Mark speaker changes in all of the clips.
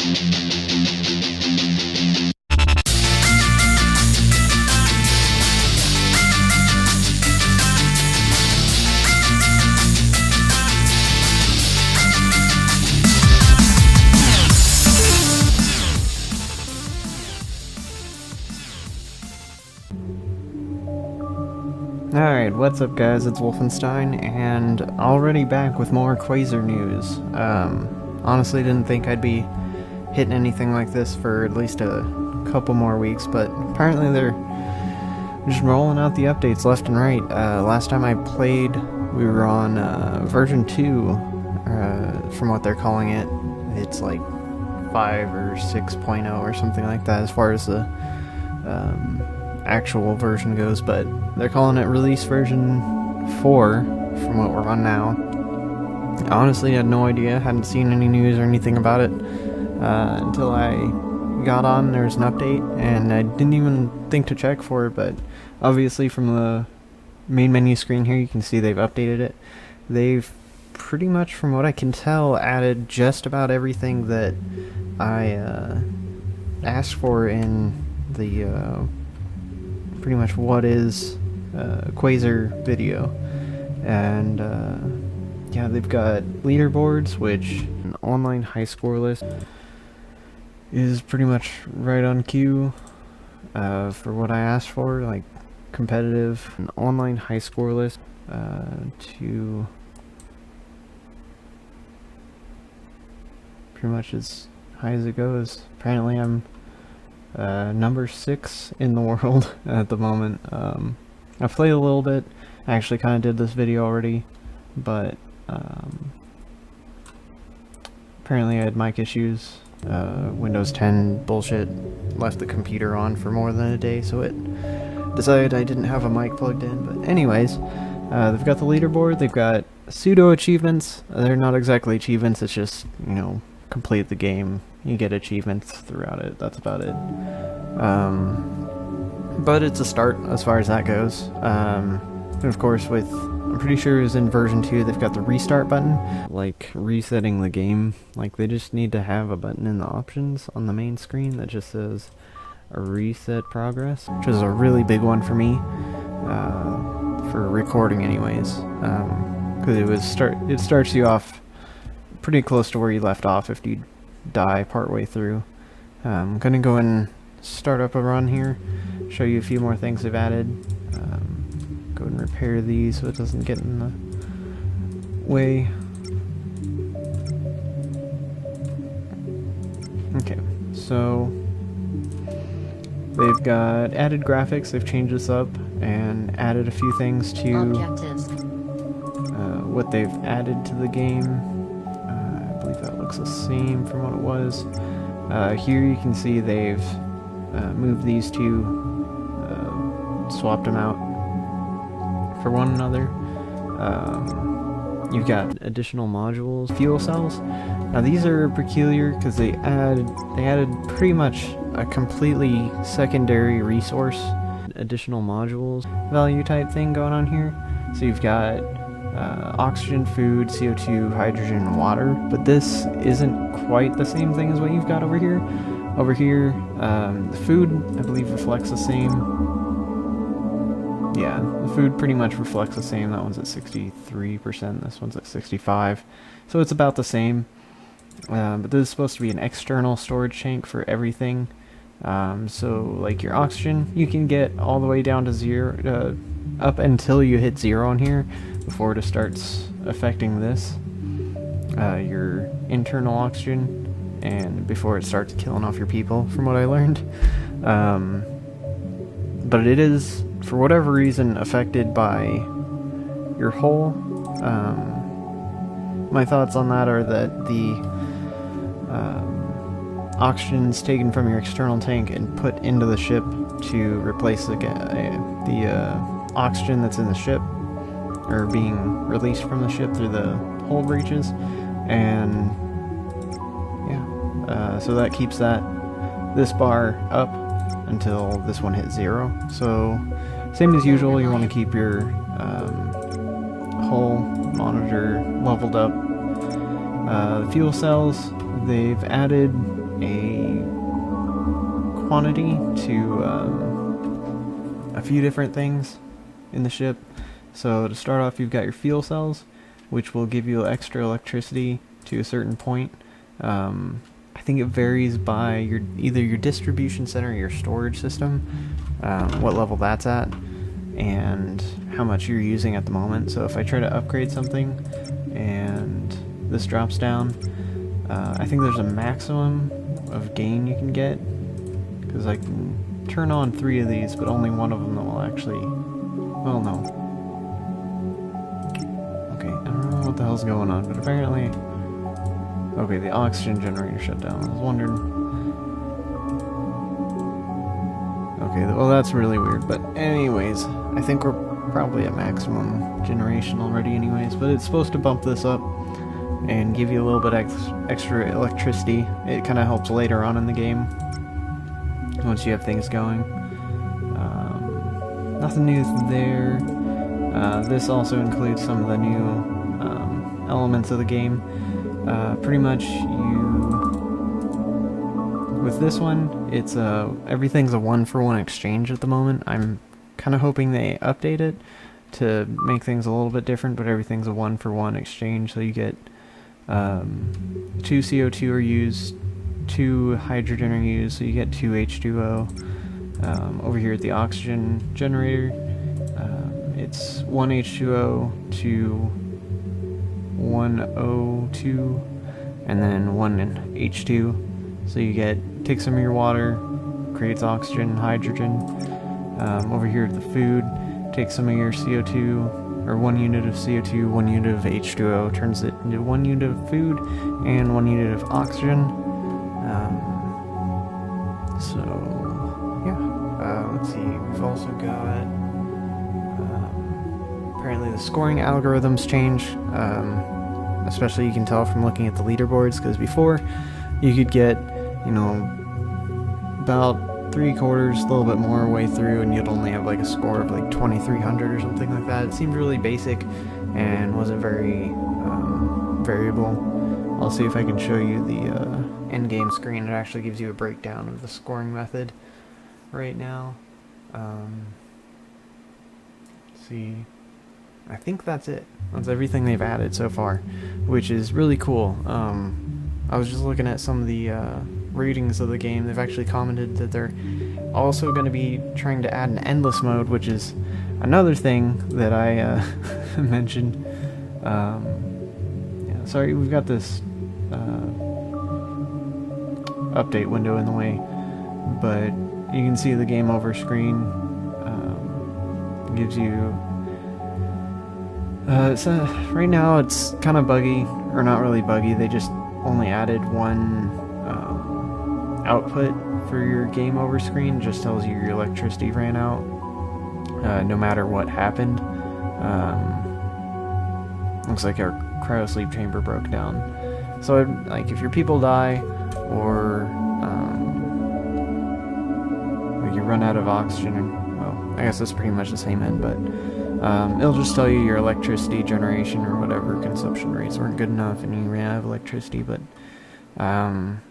Speaker 1: Alright, what's up guys, it's Wolfenstein, and already back with more Quaser news. Honestly didn't think I'd be hitting anything like this for at least a couple more weeks, but apparently they're just rolling out the updates left and right. Last time I played, we were on version 2, from what they're calling it. It's like 5 or 6.0 or something like that as far as the actual version goes, but they're calling it release version 4 from what we're on now. I honestly had no idea, hadn't seen any news or anything about it until I got on. There was an update and I didn't even think to check for it, but obviously from the main menu screen here you can see they've updated it. They've pretty much, from what I can tell, added just about everything that I asked for in the pretty much what is Quaser video. And yeah, they've got leaderboards, which an online high score list is pretty much right on cue for what I asked for, like competitive. An online high score list to pretty much as high as it goes. Apparently I'm number 6 in the world at the moment. I've played a little bit. I actually kind of did this video already, but apparently I had mic issues. Windows 10 bullshit left the computer on for more than a day, so it decided I didn't have a mic plugged in. But anyways, they've got the leaderboard, they've got pseudo achievements. They're not exactly achievements, it's just, you know, complete the game. You get achievements throughout it, that's about it. But it's a start as far as that goes. And of course I'm pretty sure it was in version 2, they've got the restart button, like resetting the game. Like they just need to have a button in the options on the main screen that just says reset progress, which is a really big one for me, for recording anyways, because it starts you off pretty close to where you left off if you die partway through. I'm gonna go and start up a run here, show you a few more things they've added. Go and repair these so it doesn't get in the way. Okay, so they've got added graphics, they've changed this up and added a few things to what they've added to the game. I believe that looks the same from what it was. Here you can see they've moved these two, swapped them out for one another. You've got additional modules, fuel cells. Now these are peculiar because they added pretty much a completely secondary resource, additional modules value type thing going on here. So you've got oxygen, food, CO2, hydrogen, water, but this isn't quite the same thing as what you've got over here. Over here, the food, I believe, reflects the same. Yeah, the food pretty much reflects the same. That one's at 63%, this one's at 65%. So it's about the same. But this is supposed to be an external storage tank for everything. So like your oxygen, you can get all the way down to 0, up until you hit 0 on here, before it starts affecting this. Your internal oxygen, and before it starts killing off your people, from what I learned. But it is, for whatever reason, affected by your hull. My thoughts on that are that the oxygen's taken from your external tank and put into the ship to replace the oxygen that's in the ship, or being released from the ship through the hull breaches, and yeah, so that keeps this bar up until this one hits 0. So same as usual, you want to keep your hull monitor leveled up. The fuel cells, they've added a quantity to a few different things in the ship. So to start off, you've got your fuel cells, which will give you extra electricity to a certain point. I think it varies by either your distribution center or your storage system, what level that's at, and how much you're using at the moment. So if I try to upgrade something and this drops down, I think there's a maximum of gain you can get, because I can turn on 3 of these, but only one of them that will actually, well, no. Okay, I don't know what the hell's going on, but apparently, okay, the oxygen generator shut down. I was wondering. Okay, well that's really weird, but anyways, I think we're probably at maximum generation already anyways, but it's supposed to bump this up and give you a little bit extra electricity. It kind of helps later on in the game, once you have things going. Nothing new there. This also includes some of the new elements of the game. Pretty much with this one, it's everything's a 1-for-1 exchange at the moment. I'm kind of hoping they update it to make things a little bit different, but everything's a 1-for-1 exchange, so you get 2 CO2 are used, 2 hydrogen are used, so you get 2 H2O. Over here at the oxygen generator, it's 1 H2O to 1 O2, and then 1 H2. So you take some of your water, creates oxygen, hydrogen. Over here at the food, take some of your CO2, or 1 unit of CO2, 1 unit of H2O, turns it into 1 unit of food and 1 unit of oxygen. So yeah, let's see. We've also got apparently the scoring algorithms change. Especially you can tell from looking at the leaderboards, because before you could get, you know, about 3/4, a little bit more way through, and you'd only have like a score of like 2300 or something like that. It seemed really basic and wasn't very variable. I'll see if I can show you the end game screen. It actually gives you a breakdown of the scoring method right now. Let's see. I think that's it. That's everything they've added so far, which is really cool. I was just looking at some of the ratings of the game. They've actually commented that they're also going to be trying to add an endless mode, which is another thing that I mentioned. Yeah, sorry, we've got this update window in the way, but you can see the game over screen. Gives you right now it's kind of buggy, or not really buggy. They just only added one output for your game over screen. Just tells you your electricity ran out, no matter what happened. Looks like our cryosleep chamber broke down. So like if your people die, or like you run out of oxygen, well, I guess that's pretty much the same end, but it'll just tell you your electricity generation or whatever consumption rates weren't good enough and you ran out of electricity. But I'm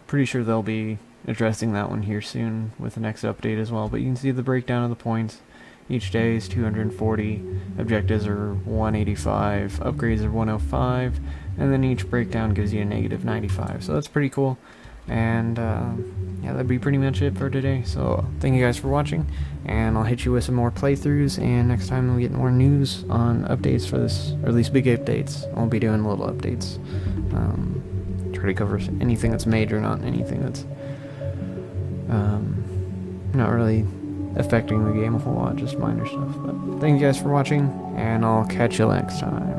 Speaker 1: pretty sure they'll be addressing that one here soon with the next update as well. But you can see the breakdown of the points. Each day is 240, objectives are 185, upgrades are 105, and then each breakdown gives you a -95. So that's pretty cool. And yeah, that'd be pretty much it for today. So thank you guys for watching, and I'll hit you with some more playthroughs, and next time we get more news on updates for this, or at least big updates. I'll be doing little updates. Try to cover anything that's major, not anything that's not really affecting the game a whole lot, just minor stuff. But thank you guys for watching, and I'll catch you next time.